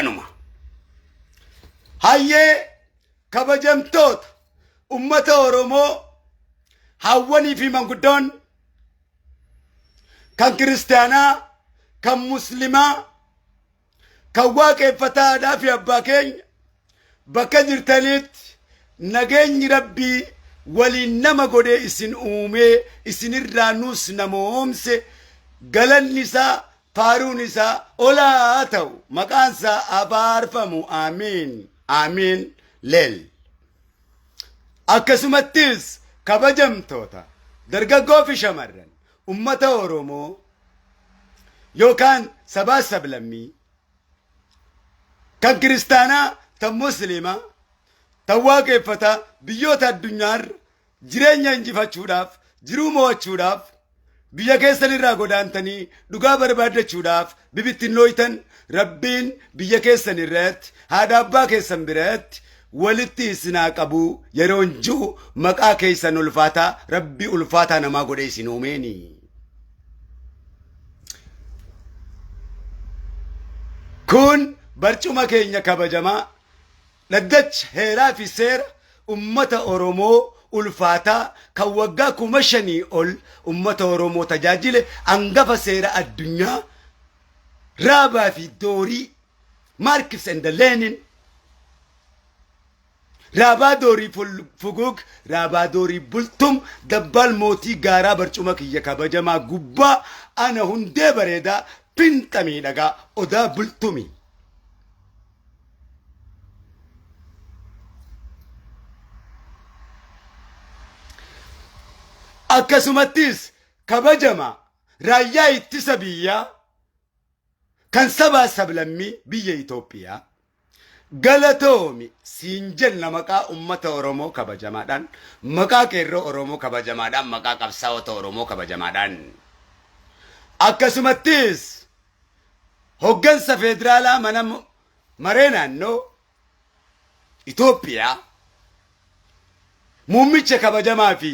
kanuma hayyee kabajamtoota ummata Oromoo hawwanii fi manguddoon kan kiristaanaa kan muslimaa kan waaqeffataa fi abbaa keenya bakka jirtanitti nageenyi rabbii waliin nama godhee isin uumee isinirraa nuus namoomse galanni isaa faaruun isaa olaa ta'u maqaan isaa abaarfamu amiin amiin leel. Akkasumattis kabajamtoota dargaggoo fi shamarran ummata Oromoo yookaan sabaa sablammii kan kiristaanaa tan muslimaa tan waaqeffataa biyyoota addunyaarra jireenya injifachuudhaaf jiruu mo'achuudhaaf biyya keessan irraa godaantanii dhugaa barbaadachuudhaaf bibittinnooytan rabbiin biyya keessan irratti haadha abbaa keessan biratti walitti isinaa qabu yeroon jiru maqaa keessan ulfaataa rabbi ulfaataa namaa godhee isin uumeeni. Kun barcuma keenya kabajamaa dhaddacha heeraa fi seera ummata Oromoo ulfaataa kan waggaa 5,000 ol ummata Oromoo tajaajile hangafa seera addunyaa Raabaa fi Doorii Marx and Lenin Raabaa Doorii Fugug Raabaa Doorii Bultum dabbal mootii gaaraa barcuma kiyya kabajamaa gubbaa ana hundee bareedaa pinxamii dhagaa odaa bultumi. Akkasumattis kabajama raayyaa ittisa biyyaa kan sabaa sablammii biyya Itoophiyaa galatoomi siin jenna maqaa ummata Oromoo kabajamaadhaan maqaa qeerroo Oromoo kabajamaadhaan maqaa qabsaa'ota Oromoo kabajamaadhaan. Akkasumattis hoggansa federaalaa mana maree naannoo Itoophiyaa muummicha kabajamaa fi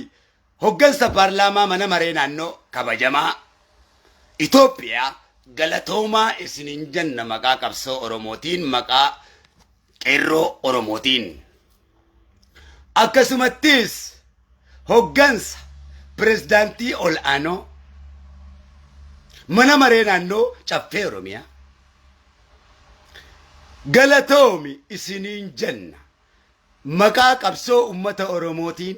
hoggansa paarlaamaa mana maree naannoo kabajamaa Itoophiyaa galatoomaa isiniin jenna maqaa qabsoo Oromootiin maqaa qeerroo Oromootiin. Akkasumattis hoggansa pirezidaantii ol aanoo mana maree naannoo caffee Oromiyaa galatoomi isiniin jenna maqaa qabsoo ummata Oromootiin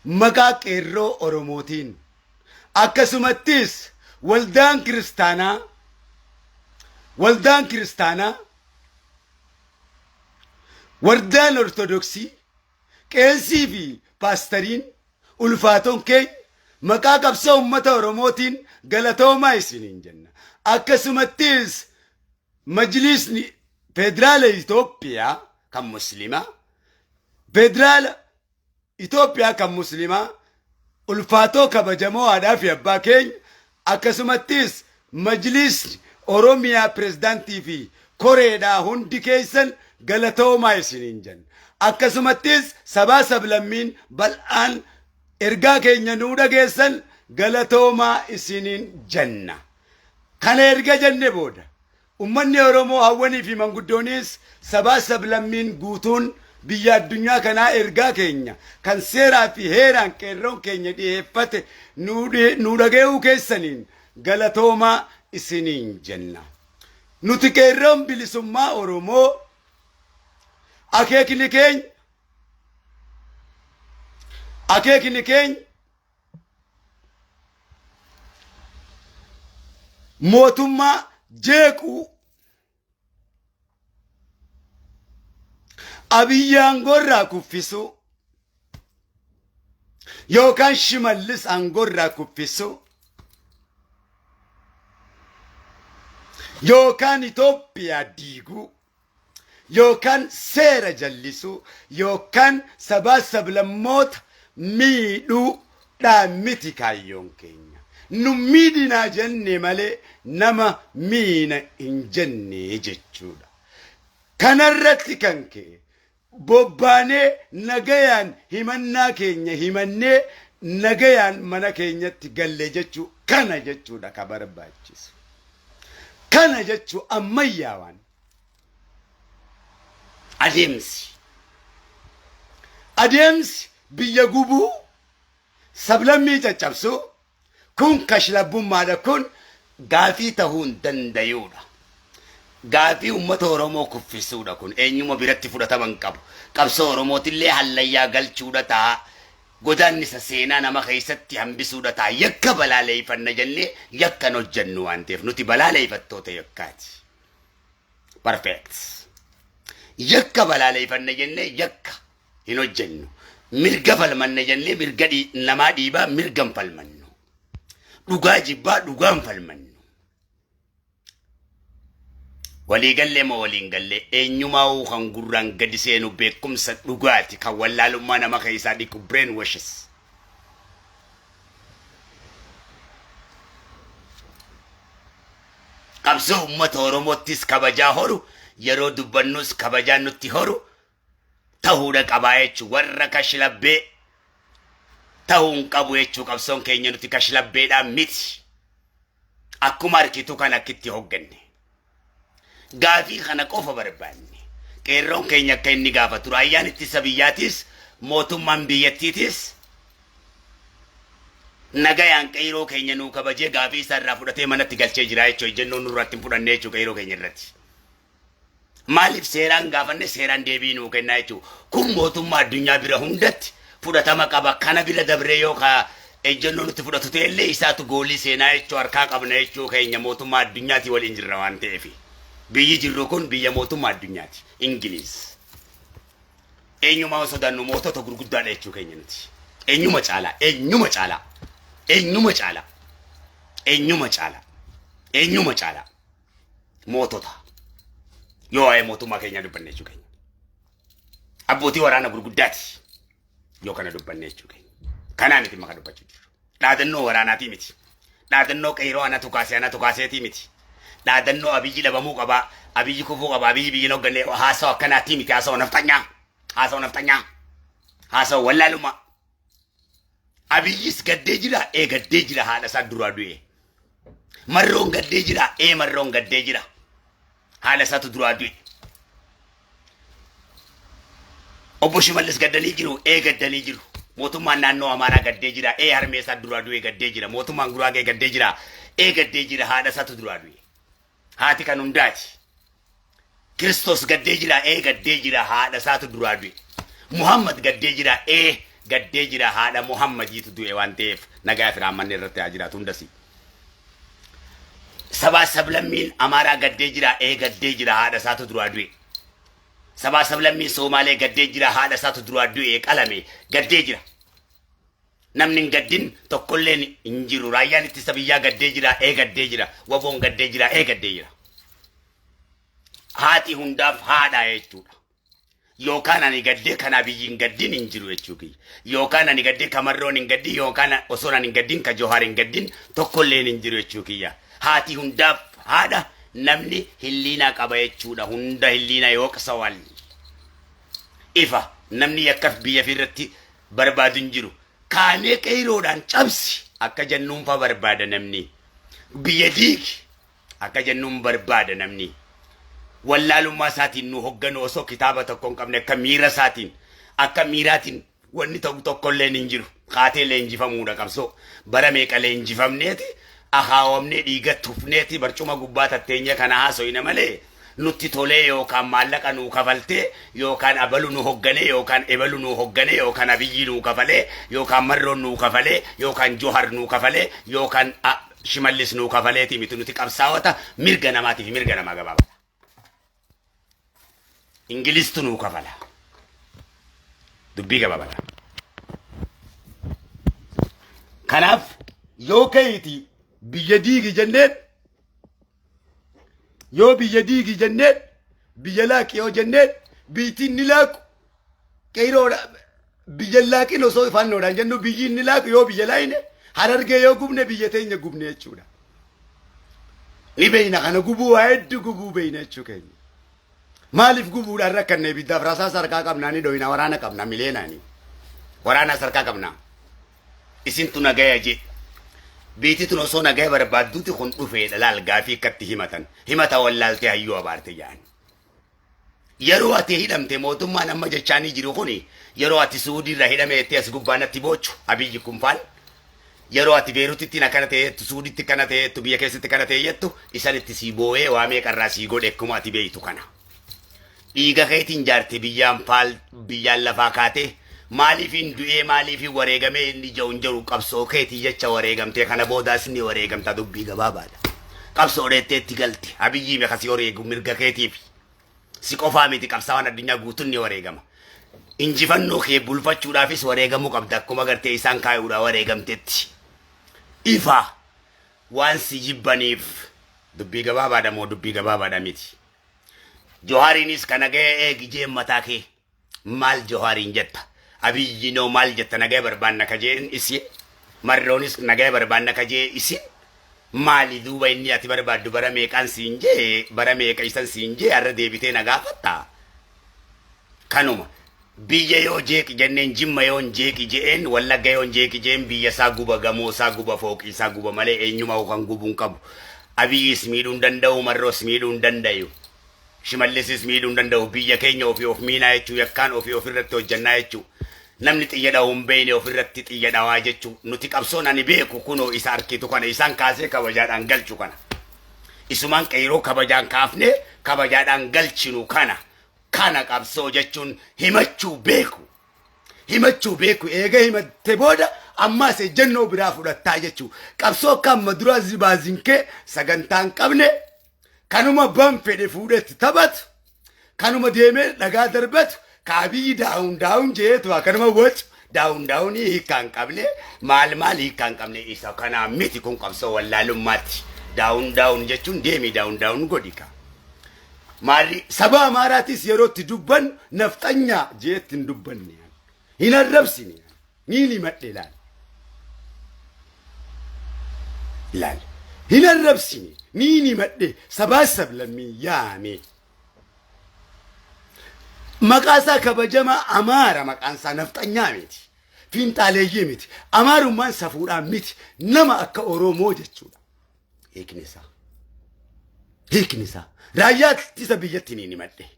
maqaa qeerroo Oromootiin. Akkasumattis waldaan kiristaanaa waldaan ortodoksii qeesii fi paastariin ulfaatoon keenya maqaa qabsoo ummata Oromootiin galatoomaa isiniin jenna. Akkasumattis majlisni federaala Itoophiyaa kan muslimaa federaala Itoophiyaa kan muslimaa ulfaatoo kabajamoo haadhaa fi abbaa keenya akkasumattis majlisni Oromiyaa pirezidaantii fi koreedhaa hundi keessan galatoomaa isiniin jenna. Akkasumattis sabaa sablammiin bal'aan ergaa keenya nuu dhageessan galatoomaa isiniin jenna. Kana erga jenne booda ummanni Oromoo hawwanii fi manguddoonis sabaa sablammiin guutuun biyya addunyaa kanaa ergaa keenya kan seeraa fi heeraan qeerroon keenya dhiyeeffate nuu dhageessuu keessaniin galatoomaa isiniin jenna. Nuti qeerroon bilisummaa Oromoo akeekni keenya mootummaa jeequu Abiyyi aangorraa kuffisu yookaan Shimallis aangorraa kuffisu yookaan Itoophiyaa diiguu yookaan seera jallisuu yookaan sabaa sablammoota miidhuudhaan miti kaayyoon keenya. Nu miidhinaa jenne malee nama miina hin jenne jechuudha. Kanarratti kan ka'e bobbaanee nagayaan himannaa keenya himannee nagayaan mana keenyatti galle jechuu kana jechuudha ka barbaachisu. Kana jechuu ammayyaawaan adeemsi biyya gubuu sablammii caccabsuu kun kashlabbummaadha kun gaafii ta'uu hin danda'uudha. Gaafii uummata Oromoo kuffisuudha kun eenyuma biratti fudhataman qabu. Qabsoo Oromootillee hallayyaa galchuudha ta'a. Godaannisa seenaa nama keessatti hambisuudha ta'a. Yakka balaaleeffanna jennee yakkan hojjennu waan ta'eef nuti balaaleeffattoota yakkaati. Perfect. Yakka balaaleeffanna jennee yakka hin hojjennu. Mirga falmanna jennee mirga namaa dhiibaa mirgan falmannu. Dhugaa jibbaa dhugaan falmannu. Waliigallee moo waliin gallee eenyumaa kan gurraan gadi seenu beekumsa dhugaati kan wallaalummaa nama keessaa dhiqu brain washes. Qabsoo uummata Oromoottis kabajaa horu yeroo dubbannus kabajaa nutti horu ta'uudha qabaa jechuu warra kashlabbee ta'uun qabu jechuu qabsoon keenya nuti kashlabbeedhaan miti. Akkuma arkitu kan akkitti hogganne. Gaafii kana qofa barbaanne qeerroon keenya akka inni gaafatu raayyaan ittisa biyyaatis mootummaan biyyattiitis nagayaan qeerroo keenya nuu kabajee gaafii isaarraa fudhatee manatti galchee jira jechuudha. Jennoon nurratti hin fudhanne jechuudha qeerroo keenya irratti. Maaliif seeraan gaafanne seeraan deebii nuu kennaa jechuudha. Kun mootummaa addunyaa bira hundatti fudhatama qaba. Kana bira dabree yookaan ejjennoon nutti fudhatu ta'ellee isaatu goolii seenaa jechuudha harkaa qabna jechuudha keenya mootummaa addunyaatti waliin jirra waan ta'eef. Biyyi jirru kun biyya mootummaa addunyaati. Ingiliiz. Eenyuma sodaannu mootota gurguddaadha jechuu keenya nuti. Eenyuma caalaa. Eenyuma caalaa. Eenyuma caalaa. Eenyuma caalaa. Eenyuma caalaa. Mootota. Yoo waa'ee mootummaa keenya dubbanne jechuu keenya. Abbootii waraana gurguddaati. Yoo kana dubbanne jechuu keenya. Kanaa miti maka dubbachuu jiru. Dhaadannoo waraanaatii miti. Dhaadannoo qeerroo anatu kaaseetii miti. Dhaadannoo abiyyi dhabamuu qaba, abiyyi kufuu qaba, abiyyi biyyi hogganne haasawa akkanaatti miti haasawa naftanyaa. Haasawa naftanyaa. Haasawa wallaalummaa. Abiyyis gaddee jira, gaddee jira haadha isaa duraa du'e. Marroon gaddee jira, marroon gaddee jira. Haadha isaatu duraa du'e. Obbo Shimallis gaddanii jiru, gaddanii jiru. Mootummaan naannoo Amaaraa gaddee jira, harmee isaa duraa du'e gaddee jira. Mootummaan Guraagee gaddee jira, gaddee jira haadha isaatu duraa du'e. Haati kan hundaati. Kiristoos gaddee jira, gaddee jira haadha isaatu duraa du'e. Muhammad gaddee jira, gaddee jira haadha Muhammadiitu du'e waan ta'eef nagaa fi raamanne irratti haa jiraatu hundasi. Sabaa sablammiin Amaaraa gaddee jira, gaddee jira haadha isaatu duraa du'e. Sabaa sablammiin Somaalee gaddee jira haadha isaatu duraa du'e qalame gaddee jira. Namni hin gaddin tokkolleen hin jiru. Raayyaan ittisa biyyaa gaddee jira, gaddee jira. Waboon gaddee jira, gaddee jira. Haati hundaaf haadha jechuudha. Yookaan ani gaddee kana biyyi hin gaddin hin jiru jechuudha. Yookaan ani gaddee kamarroon hin gaddin yookaan osoo ani hin gaddin ka Johaar hin gaddin tokkolleen hin jiru jechuudha. Haati hundaaf haadha namni hilliina qaba jechuudha. Hunda hilliina yooqsa wal. Ifa namni yakkaf biyya firratti barbaadu hin jiru. Kaanee qeerroodhaan cabsi akka jennuun fa barbaada namni. Biyya diigi akka jennuun barbaada namni. Wallaalummaa isaatiin nu hogganu osoo kitaaba tokko hin qabne akka miira isaatiin akka miiraatiin wanni tokkolleen hin jiru. Kaateellee injifamuudha qabsoo. Bara meeqalee injifamneeti akaawamnee dhiiga tufneeti barcuma gubbaa tatteenye kana haasoyina malee. Nutti tolee yookaan maallaqa nuu kafaltee yookaan abalu nuu hoggane yookaan ebalu nuu hoggane yookaan abiyyi nuu kafalee yookaan marroon nuu kafalee yookaan Johar nuu kafalee yookaan Shimallis nuu kafaleeti miti nuti qabsaawota mirga namaatiif mirga namaa gabaabata. Ingilistu nuu kafala. Dubbii gabaabata. Kanaaf yoo ka'iti biyya diigi jenneen yoo biyya diigi jenneen biyya laaqi yoo jenneen biitiin ni laaqu qeerroodha biyya laaqin osoo ifannoodhaan jennu biyyiin ni laaqu yoo biyya laayine Harargee yoo gubne biyya teenya gubne jechuudha. Ni beeyna kana gubuu waa hedduu gubuu beeyna jechuu keenya. Maaliif gubuudhaan rakkanne ibiddaaf rasaa sarkaa qabnaa ni dhoyina waraana qabna mileenaani. Waraana sarkaa qabna. Isintu nagaya je. Biititun osoo nagaya barbaadduuti kun dhufeedha laal gaafii akkatti himatan. Himata wallaaltee hayyuu abaarte jedhan. yeroo ati hidhamte mootummaan amma jechaanii jiru kuni yeroo ati Suudii irraa hidhameetti as gubbaanatti bochu Abiyyi Kunfaan yeroo ati Beerutitti na kana ta'eettu Suuditti kana ta'eettu biyya keessatti kana ta'eettu isanitti si boo'ee waa meeqarraa si godhe akkuma ati beeytu kana dhiiga keetiin jaarte biyyaan lafaa kaatee maaliifin du'ee maaliifin wareegamee inni ja'uun jiru qabsoo keetii jecha wareegamtee kana boodaas ni wareegamta dubbii gabaabaadha qabsoo dheetteetti galte Abiyyi meeqasi wareegu mirga keetiif si qofaa miti qabsaawwan addunyaa guutuun ni wareegama injifannoo kee bulfachuudhaafis wareegamuu qabda akkuma gartee isaan kaayuudha wareegamteetti ifa waan si jibbaniif dubbii gabaabaadha moo dubbii gabaabaadha miti Johariinis kana ga'ee eegijee mataa kee maal Johariin jetta Abiyyi noo maal jetta nagaya barbaanna kajeen isin Marroonis nagaya barbaanna kajee isin maali duuba inni ati barbaaddu bara meeqaan siin jee bara meeqa isan siin jee har'a deebitee nagaafatta kanuma biyya yoo jeeqi jenneen Jimma yoon jeeqi jeen Wallagga yoon jeeqi jeen biyya isaa guba gamoo isaa guba fooqii isaa guba malee eenyuma kan gubuun qabu Abiyyis miidhuun danda'u Marroos miidhuun danda'u Shimallisis miidhuun danda'u biyya keenya of miinaa jechuu yakkaan ofirratti hojjannaa jechuu namni xiyya dha'uun beeyne ofirratti xiyya dhawaa jechuu nuti qabsoon ani beeku kunoo isa arkitu kana isaan kaasee kabajaadhaan galchu kana isumaan qeyroo kabajaan kaafne kabajaadhaan galchinu kana qabsoo jechuun himachuu beeku eega himatte booda ammaas ejjennoo biraa fudhattaa jechuu qabsoo kan maduraa zibaazinkee sagantaan qabne kanuma ban fedhe fuudhetti taphatu kanuma deemee dhagaa darbatu Abiyyi daawun jeetu kanuma wacu daawun hiikaan qabne maal hiikaan qabne isa kana miti kun qabsoo wallaalummaatti daawun jechuun deemi daawun godhika maali saba Amaaraatis yerootti dubban nafxanya jeetti hin dubbanne hin arrabsine niini madhe laal hin arrabsine niini madhe sabaa sablammii yaame maqaasaa kabajama Amaara maqaansaa nafxanyaa miti fiinxaaleeyyii miti Amaarummaan safuudhaan miti nama akka Oromoo jechuudha hiiknisaa raayyaa ittisa biyyatti ni madhe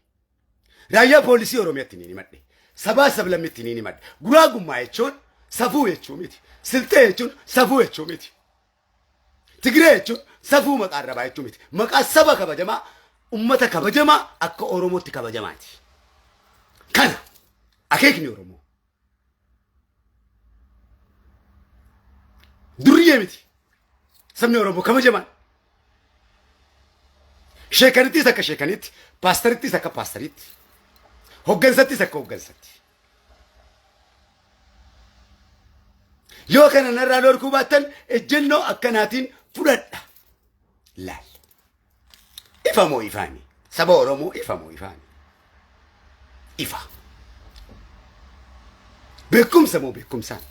raayyaa poolisii Oromiyaatti ni madhe sabaa sablammitti ni madhe guraagummaa jechuun safuu jechuu miti silxee jechuun safuu jechuu miti Tigree jechuun safuu maqaa rabaa jechuu miti maqaa saba kabajamaa ummata kabajamaa akka Oromootti kabajamaati kana akeekni Oromoo duriyee miti sabni Oromoo kabajamaan sheekanittis akka sheekanitti paastarittis akka paastaritti hoggansattis akka hoggansatti yoo kana narraa lorkuu baattan ejjennoo akkanaatiin fudhadha laal ifa moo ifaani saba Oromoo ifa moo ifaani ifa beekumsa moo beekumsaan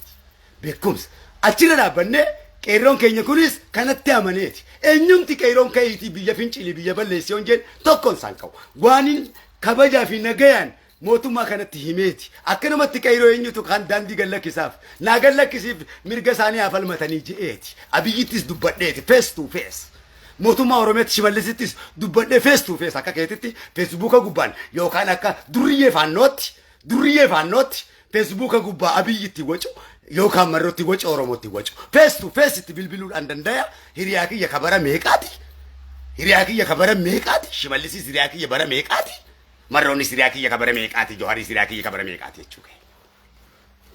beekumsa achirra dhaabbanne qeerroon keenya kunis kanatti amaneeti eenyumti qeerroon keeyitii biyya fincilii biyya balleessii onjeen tokkoon isaan qabu waanin kabajaa fi nagayaan mootummaa kanatti himeeti akkanumatti qeerroo eenyutu kan daandii gallakkisaaf naa gallakkisiif mirga isaanii hafalmatanii je'eeti Abiyyittis dubbadheeti face to face mootummaa Oromiyaatti Shimallisiittis dubbadhee face to face akka keetitti feesbuuka gubbaan yookaan akka durriyyee faannootti feesbuuka gubbaa Abiyyitti wacu yookaan Marrootti wacu Oromootti wacu face to face itti bilbiluudhaan dandaya hiriyaa kiyya kabara meeqaati Shimallisis hiriyaa kiyya bara meeqaati Marroonis hiriyaa kiyya kabara meeqaati Johariis hiriyaa kiyya kabara meeqaati jechuu kee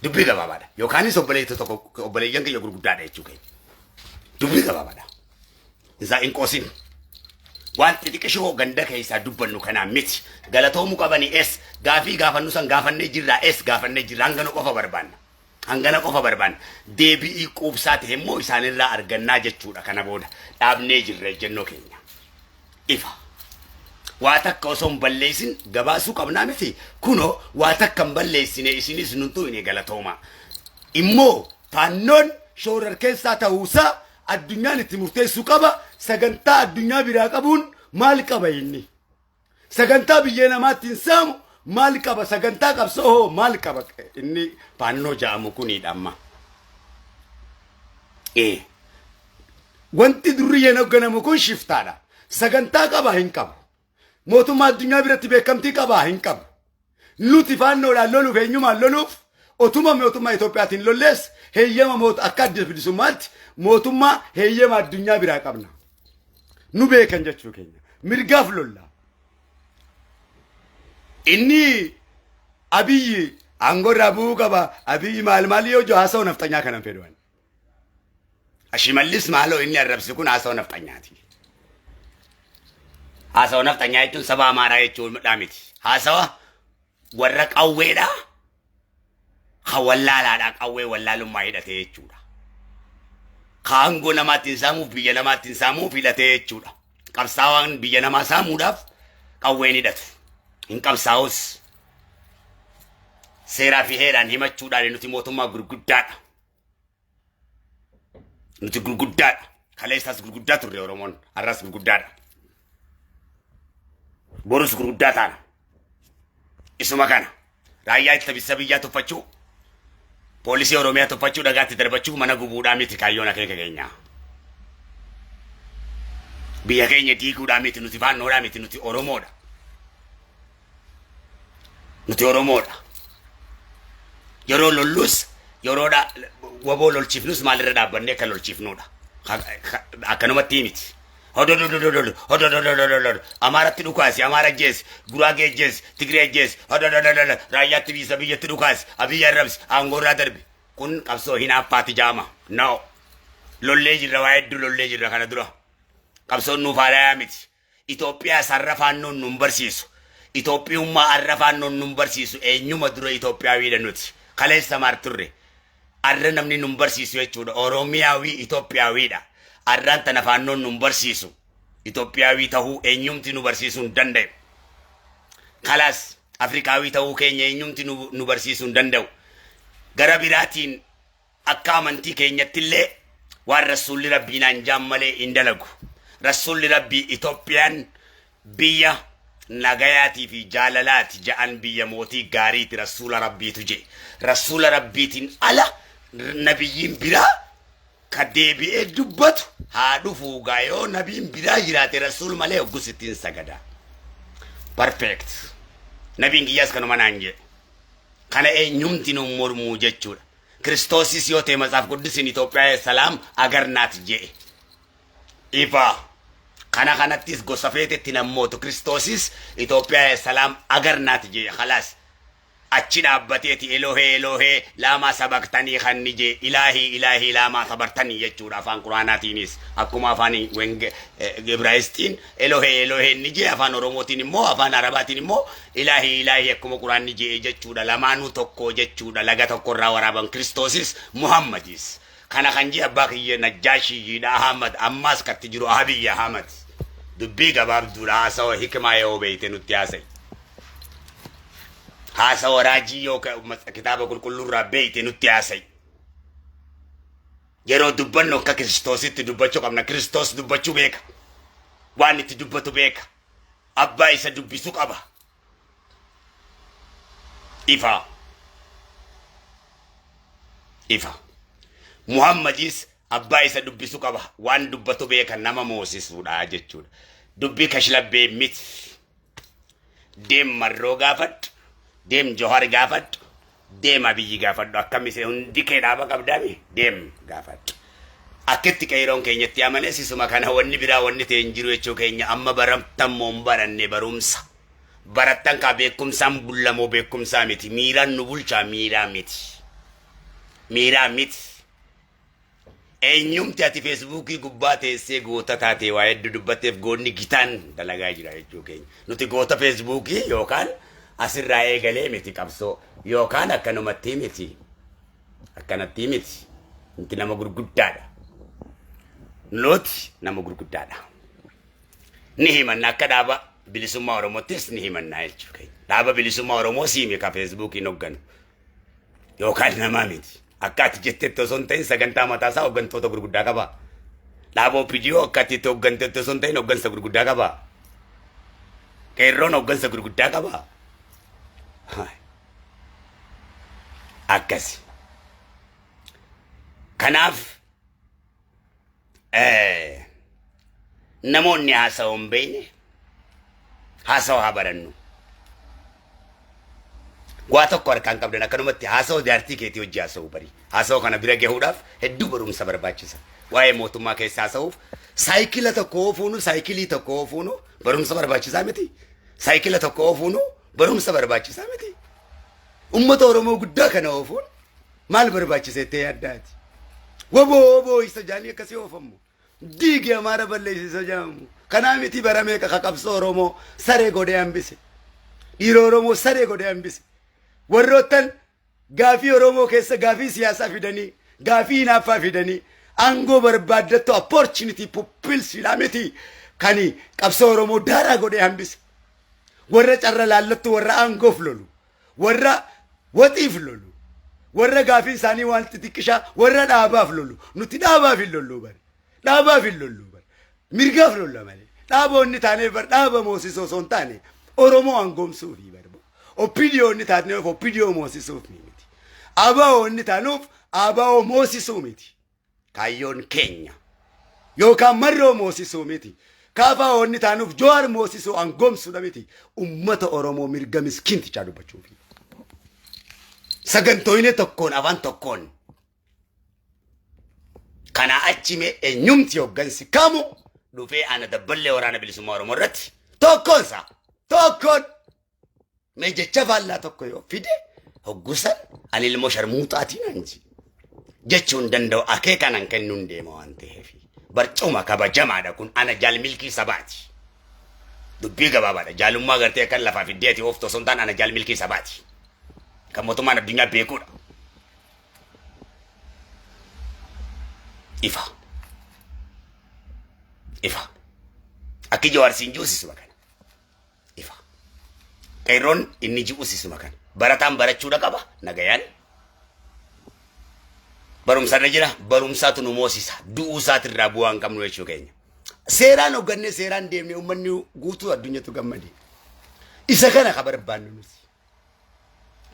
dubbii gabaabaadha yookaanis obboleeyyan kiyya gurguddaadha jechuu kee dubbii gabaabaadha isa inqoosin waan xixiqqishoo ganda keessaa dubbannu kanaa miti galatoomuu qabani gaafii gaafannu san gaafannee jirraa gaafannee jirra hangana qofa barbaanna deebi'ii quubsaa ta'e immoo isaanirraa argannaa jechuudha kana booda dhaabnee jirra ejjennoo keenya ifa waa takka osoo hin balleessin gabaasuu qabnaa miti kunoo waa takka hin balleessine isinis nuntuu hin galatooma immoo faannoon shoorar keessaa ta'uusaa addunyaan itti murteessuu qaba sagantaa addunyaa biraa qabuun maal qaba inni sagantaa biyyee namaatti hin saamu maal qaba sagantaa qabsoo maal qaba inni faannoo ja'amu kunidha amma wanti durriyyeen hoogganamu kun shiftaadha sagantaa qaba hin qabu mootummaa addunyaa biratti beekamtii qabaa hin qabu. Nuti faannoodhaan loluuf eenyumaan loluuf otuma mootummaa Itoophiyaatiin lollees heeyyama akka adda bilisummaatti mootummaa heeyyama addunyaa biraa qabna. Nu beekan jechuu keenya. Mirgaaf lolla. Inni Abiyyi angorraa bu'uu qaba. Abiyyi maal yoo jiru haasa'u naftanyaa kanan fedhan. Shimallis maaloo inni arrabsi kun haasa'u naftanyaati. Haasa'u naftanyaa jechuun saba Amaaraa jechuudha miti. Haasawa warra qawweedha. Wallaalaadha qawwee wallaalummaa hidhatee jechuudha. Kaangoo namaatti saamuuf biyya namaatti saamuuf hidhatee jechuudha. Qabsaawaan biyya namaa saamuudhaaf qawween hidhatu. Hin qabsaa'us. Seeraa fi heeraan himachuudhaan nuti mootummaa gurguddaadha. Nuti gurguddaadha. Kaleessaas gurguddaa turre Oromoon. Har'as gurguddaadha. Borus gurguddaa taana. Isuma kana. Raayyaa ittisa biyyaa tuffachuu. Poolisii Oromiyaa tuffachuu dhagaatti darbachuu mana gubuudhaa miti kaayyoon akeeka keenya. Biyya keenya diiguudhaa miti nuti faannoodhaa miti nuti Oromoodha. Nuti Oromoodha. Yeroo lollus yeroodha waboo lolchiifnus maalirra dhaabbannee akka lolchiifnuudha. Akkanumatti miti. Amaaratti dhukaasi, Amaara jees, Guraagee jees, Tigree jees, raayyaatti biisa biyyatti dhukaasi, Abiyyi arrabsi, aangoorraa darbe. Kun qabsoo hinaaffaati jaama. No. Lollee jirra waa hedduu lollee jirra kana dura. Qabsoon nuuf haadhaa miti. Itoophiyaa sarara faannoon nun barsiisu. Itoophiyummaa arra faannoon nun barsiisu eenyuma dura Itoophiyaawidha nuti. Kaleessa maarturre. Arra namni nun barsiisu jechuudha. Oromiyaawii Itoophiyaawidha. Arraan tana faannoon nun barsiisu. Itoophiyaawii tahuu eenyumti nu barsiisuu hin danda'u. Kalaas Afrikaawii tahuu keenya eenyumti nu barsiisuu hin danda'u. Gara biraatiin akka amantii keenyatti illee waan rasuulli rabbii naan jaan malee hin dalagu. Rasuulli rabbii Itoophiyaan biyya nagayaatii fi jaalalaati ja'an biyya mootii gaariiti rasuula rabbiitu je. Rasuula rabbiitiin ala nabiyyiin biraa ka deebi'ee dubbatu haa dhufuu gaayoo nabiin biraa jiraate rasuul malee hoggusittiin sagada. Perfect. Nabiin kiyyaas kanuma naan jedhe. Kana eenyumti nu mormuu jechuudha. Kiristoosis yoo ta'e matsaaf quddusin Itoophiyaa salaam agarnaati jedhe. Ifa. Kana kanattis gosa feetetti nammootu Kiristoosis Itoophiyaa salaam agarnaati jedhe. Khalaas. Achi dhaabbateeti Elohee laamaa sabaqtanii kanni je ilaahi laamaa sabartanii jechuudha afaan Quraanaatiinis akkuma afaan Ibraayistiin Elohee ni je afaan Oromootiin immoo afaan Arabaatiin immoo ilaahi akkuma Quraanni je jechuudha lamaanuu tokko jechuudha laga tokkorraa waraaban Kiristoosis Muhammadis kana kan je abbaa kiyya Najjaashiidha Ahmad ammaas katti jiru Abiy Ahmad dubbii gabaabduudha haasawaa hikmaa yoo beeyte nutti haasa'e. Hasa waraji yo kitaaba qulqulluurraa beeyte nutti haasa'e. Yeroo dubbannu akka Kiristoositti dubbachuu qabna. Kiristoos dubbachuu beeka. Waan itti dubbatu beeka. Abbaa isa dubbisuu qaba. Ifa. Muhammadis abbaa isa dubbisuu qaba. Waan dubbatu beeka nama moosisuudha jechuudha. Dubbii kashlabbee miti. Deem marroo gaafadhu. Dem Johar gaafadhu. Dem Abiyyi gaafadhu. Akkamise hundi kee dhaaba qabdaami. Dem gaafadhu. Akkitti qeeroon keenyatti amane sisuma kana wanni biraa wanni ta'e hin jiru jechuu keenya amma barattan moo baranne barumsa. Barattan ka beekumsaan bullamoo beekumsaa miti. Miiraan nu bulchaa miiraa miti. Miiraa miti. Eenyumti ati Feesbuukii gubbaa teessee goota taatee waa hedduu dubbatteef goonni gitaan dalagaa jira jechuu keenya. Nuti goota Feesbuukii yookaan asirraa eegalee miti qabsoo yookaan akkanumatti miti. Akkanatti miti. Nuti nama gurguddaadha. Nuti nama gurguddaadha. Ni himanna akka dhaaba bilisummaa Oromootis ni himanna jechuu keenya. Dhaaba bilisummaa Oromoo siimi ka Feesbuukiin hogganu. Yookaan nama miti. Akka ati jettetti osoo hin ta'in sagantaa mataasaa hoggantoota gurguddaa qaba. Dhaaba OPDO akka ati itti hoggantetti osoo hin ta'in hoggansa gurguddaa qaba. Qeerroon hoggansa gurguddaa qaba. Akkasi. Kanaaf namoonni haasa'uu hin beekne haasawaa haa barannu. Waa tokko harkaan qabdan akkanumatti haasawaa jaartii keetii hojii haasawuu bari. Haasawaa kana bira gahuudhaaf hedduu barumsa barbaachisa. Waa'ee mootummaa keessa haasawuuf saayikila tokko oofuunu saayikilii tokko oofuunu barumsa barbaachisaa miti. Saayikila tokko oofuunu barumsa barbaachisaa miti. Uummata Oromoo guddaa kana oofuun maal barbaachisettee yaaddaati? Woboo isa jaanii akkasii oofamu. Diigi Amaara balleessisa jaamu. Kanaa miti baramee qabsoo Oromoo saree godhee hambise. Dhiira Oromoo saree godhee hambise. Warroottan gaafii Oromoo keessa gaafii siyaasaa fidanii, gaafii hinaaffaa fidanii, aangoo barbaaddattu opportunity pupilsi miti kani qabsoo Oromoo daaraa godhee hambise. Warra carra laallattu warra aangoof lolu, warra waxiif lolu, warra gaafii isaanii waan xixiqqishaa warra dhaabaaf lolu. Nuti dhaabaaf hin lollu bari. Dhaabaaf hin lollu bari. Mirgaaf lolla malee. Dhaaboonni taanee bar dhaaba moosisoo son taane Oromoo aangoomsuufi bari. Opiniyoonni taaneef opiniyoo moosisuuf miti. Abaa'oonni taanuuf abaa'oo moosisuu miti. Kaayyoon keenya yookaan marroo moosisuu miti. Kaafaa'oonni taanuuf Jowaar moosisuu aangoomsuudha miti. Uummata Oromoo mirga miskiintichaa dubbachuufi. Sagantooyne tokkoon afaan tokkoon kana achime eenyumti hoggansi kamu dhufee ana dabballee waraana bilisummaa Oromoo irratti tokkoon meejecha faallaa tokko yoo fide hoggusan ani ilmoo sharmuuxaatiin anji jechuun danda'u akeekanan kennuun deema waan ta'eef barcuma kabajamaadha kun ana jaal milkii sabaati. Dubbii gabaabaadha jaalummaa gartee kan lafaa fiddeeti ooftu osoo hin taane ana jaal milkii sabaati. Kan mootummaan addunyaa beekuudha. Ifa. Akki Jawaar siin ji'usisu makana. Ifa. Qeerroon inni ji'usisu makana. Barataan barachuudha qaba nagayaan. Barumsarra jira barumsaatu nu moosisa. Du'uu isaatirraa bu'aa hin qabnu jechuu keenya. Seeraan hoggannee seeraan deemnee uummanni guutuu addunyaatu gammadee. Isa kana ka barbaannu nuti.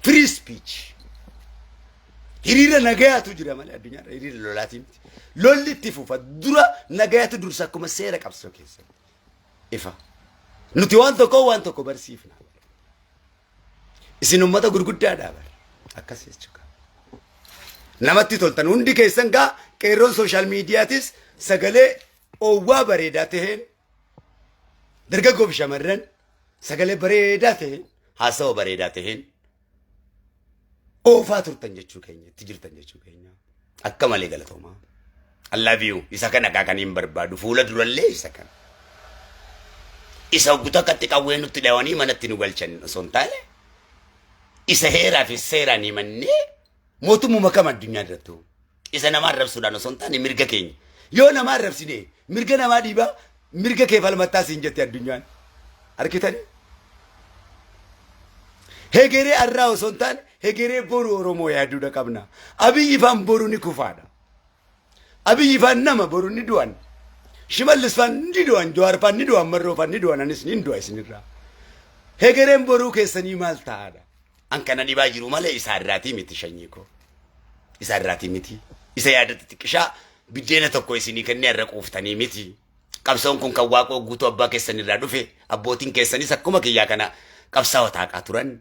Free speech. Hiriira nagayaatu jira malee addunyaarra hiriira lolaatii miti. Lolli itti fufa dura nagayaatu dursa akkuma seera qabsoo keessatti. Ifa. Nuti waan tokko barsiifna. Isin uummata gurguddaadhaa bara. Akkas jechuudha. Namatti toltan hundi keessan gaa qeerroon sooshaal miidiyaatis sagalee oowwaa bareedaa taheen dargaggoof shamarran sagalee bareedaa taheen haasawaa bareedaa taheen oofaa turtan jechuu keenya itti jirtan jechuu keenya akka malee galatoomaa. I love you. Isa kana kaakaniin barbaadu fuula durallee isa kana. Isa guutuu akkatti qawwee nutti dhawanii manatti nu galchan osoo hin taane isa heeraa fi seeraan himannee mootummaa kam addunyaa irrattu isa namaa arrabsuudhaan osoo hin taane mirga keenya yoo namaa arrabsine mirga namaa dhiibaa mirga kee falmattaa siin jette addunyaan arkitanii. Hegeree arraa osoo hin taane hegeree boru Oromoo yaaduudha qabna. Abiyyi faan boru ni kufaadha. Abiyyi faan nama boru ni du'an. Shimallis faan ni du'an. Jawaar faan ni du'an. Marroo faan ni du'an. Anis ni du'a isinirraa. Hegereen boruu keessanii maal ta'aadha? An kana dhibaa jiru malee isa irraatii miti shanyiikoo. Isa irraatii miti. Isa yaadatti xiqqishaa biddeena tokko isinii kennee irra quuftanii miti. Qabsoon kun kan waaqoo guutuu abbaa keessanirraa dhufe abbootiin keessanis akkuma kiyyaa kana qabsaa'oo taaqaa turan.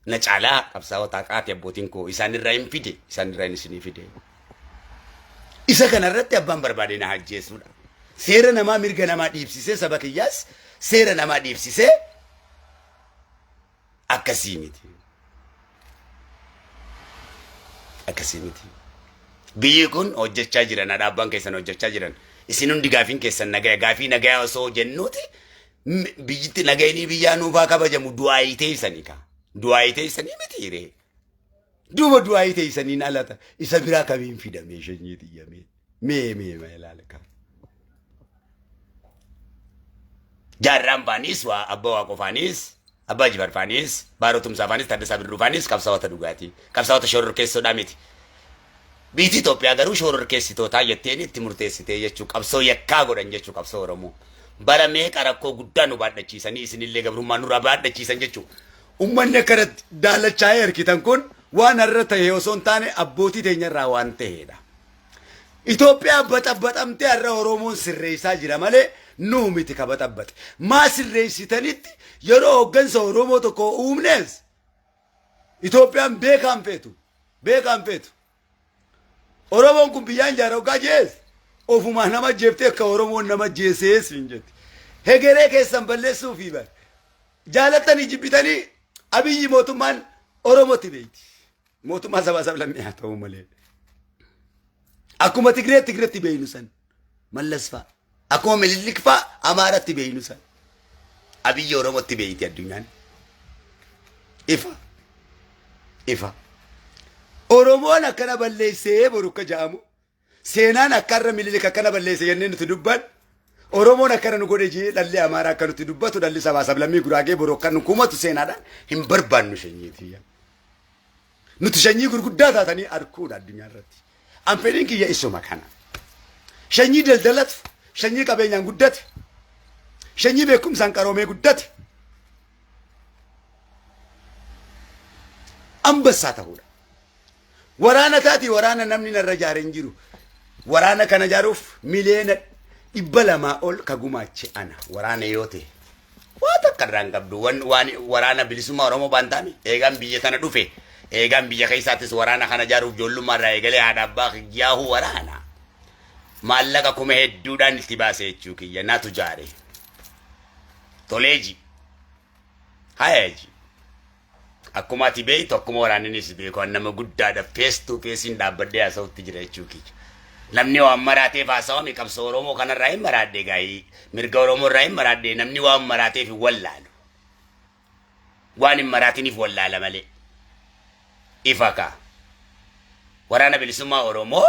Na caalaa qabsaa'oo taaqaati abbootiin koo isaanirraa hin fide isaanirraa hin isinii fide. Isa kanarratti abbaan barbaade na hajjeessuudha. Seera namaa mirga namaa dhiibsisee saba kiyyaas seera namaa dhiibsisee akkasii miti. Akkasii miti. Biyyi kun hojjechaa jiran dhaabbaan keessan hojjechaa jiran isin hundi gaafiin keessan nagaya gaafii nagaya osoo jennuuti biyyitti nagayanii biyyaa nuufaa kabajamu du'aayii teessanii kaa. Du'aayii teessanii miti ree. Duuba du'aayii teessaniin alata isa biraa kamiin fidamee shanyii xiyyamee mee ma ilaala kaa. Jaarraan faanis waa abbaa waa qofaanis abbaa Jifaar faanis Baaroo Tumsaa faanis Taaddasaa Birruu faanis qabsaa'ota dhugaatii qabsaa'ota shororkeessoodhaa miti. Biyyi Itoophiyaa garuu shororkeessitootaa jetteen itti murteessitee jechuu qabsoo yakkaa godhan jechuu qabsoo Oromoo. Bara meeqa rakkoo guddaa nu baadhachiisanii isinillee gabrummaa nurraa baadhachiisan jechuu. Uummanni akkanatti daalachaa'ee harkitan kun waan irra ta'e osoo hin taane abbootii teenyarraa waan ta'edha. Itoophiyaa baxamtee har'a Oromoon sirreessaa jira malee nuumiti kabaxabbate maasirreessitanitti yeroo hoggansa Oromoo tokko uumnes Itoophiyaan beekaan feetu Oromoon kun biyyaan jaaroogaa jees ofumaa nama jeeftee akka Oromoon nama jeesees hin jetti hegeree keessan balleessuufi bar jaalatanii jibbitanii Abiyyi mootummaan Oromooti beeyti mootummaa sabaa sablammii haa ta'u malee akkuma Tigreetti beeynu san Mallas fa'a akkuma Minilik fa'a Amaaratti beeynu san Abiyyi Oromootti beeyti addunyaan ifa Oromoon akkana balleessee borukka ja'amu seenaan akkarra Minilik akkana balleesse jennee nuti dubban Oromoon akkana nu godhe jee dhalli Amaaraa akka nuti dubbatu dhalli sabaa sablammii Guraagee borokka nu kumatu seenaadhaan hin barbaannu shanyiiti nuti shanyii gurguddaa taatanii arkuudha addunyaa irratti Ampeliin kiyya isuma kana shanyii daldalatu shanyii qabeenyaan guddate shanyii beekumsaan qaroomee guddate ambassaa ta'uudha waraana taati waraana namni narra jaareen jiru waraana kana jaaruuf miliyoona 200 ol ka gumaache ana waraana yoo ta'e waa takka irraan qabdu waan waraana bilisummaa Oromoo baantaami eegaan biyya tana dhufe eegaan biyya keessaattis waraana kana jaaruuf ijoollummaa irraa eegalee haadha abbaa kiyyaahu waraana maallaqa kuma hedduudhaan itti baasee jechuu kiyya naatu jaare toleeji hayaji akkuma ati beeytu akkuma waraaninis beeku nama guddaadha feestuu feesiin dhaabbadhee haasa'utti jira jechuu kiyya namni waan maraateef haasawame qabsa Oromoo kanarraa hin maraadde gaayii mirga Oromoo irraa hin maraadde namni waan maraateef hin wallaalu waan hin maraatiniif wallaala malee ifaka waraana bilisummaa Oromoo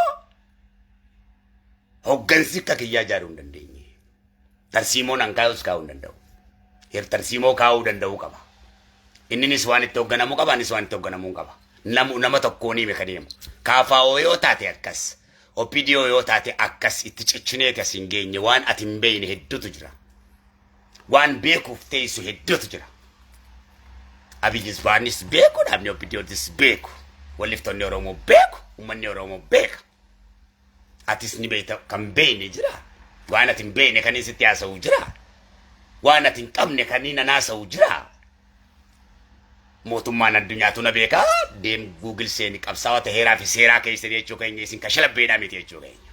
hoggansi akka kiyyaa jaaruu hin dandeenye tarsiimoon hankaayus kaa'uu hin danda'u tarsiimoo kaa'uu danda'uu qaba inninis waan itti hogganamuu qaba anis waan itti hogganamuu qaba nama tokkoonii beeka deemu kaafaa'oo yoo taate akkas Opidio yoo taate akkas itti ciccineeti as hin geenye waan ati hin beeyne hedduutu jira waan beekuuf teessu hedduutu jira Abiyyis waanis beeku namni Opidiyootis beeku waliftonni Oromoo beeku uummanni Oromoo beeka atis ni beekta kan beeyne jira waan ati hin beeyne kan isitti haasa'u jira waan ati hin qabne kan inni haasa'u jira mootummaan addunyaatu na beeka deem Google seeni qabsaa'aa heeraa fi seeraa keessa jechuu keenya isin kashalabbeedhaa miti jechuu keenya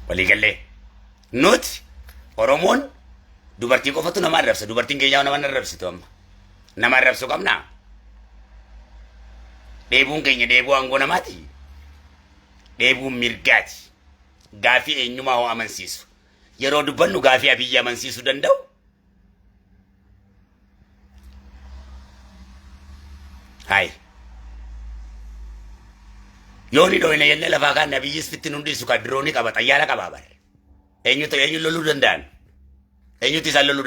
waliigallee nuti Oromoon dubartii qofatu nama arrabsa dubartiin keenya nama arrabsitu amma nama arrabsu qabna deebuun keenya deebuu aangoo namaati deebuun mirgaati gaafii eenyumaa hoo amansiisu yeroo dubbannu gaafii Abiyyi amansiisuu danda'u hai yooni dhoyna yenne lafaa kaan Abiyyis fittin hundisu ka diroonii qaba xayyaara qabaa bare eenyu loluu danda'an eenyutti isaan loluu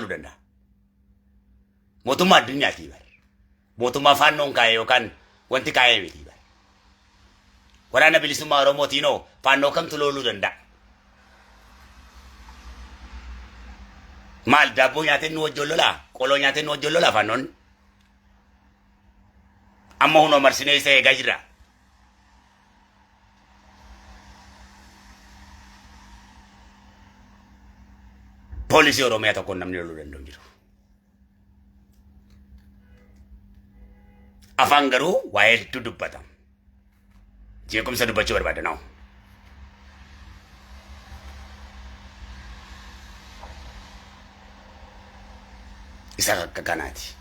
danda'a mootummaa addunyaati bare mootummaa faannoon kaa'e yookaan wanti kaa'ee miti bare waraana bilisummaa Oromootiinoo faannoo kamtu loluu danda'a maal daabboo nyaateen nu wajjin lolaa qoloo nyaateen nu wajjin lolaa faannoon amma hunoo marsinee isa eegaa jira poolisii Oromiyaa tokkoon namni loluu danda'u jiru afaan garuu waa'ee hedduu dubbata jeequmsa dubbachuu barbaadanaa'u isa akka kanaati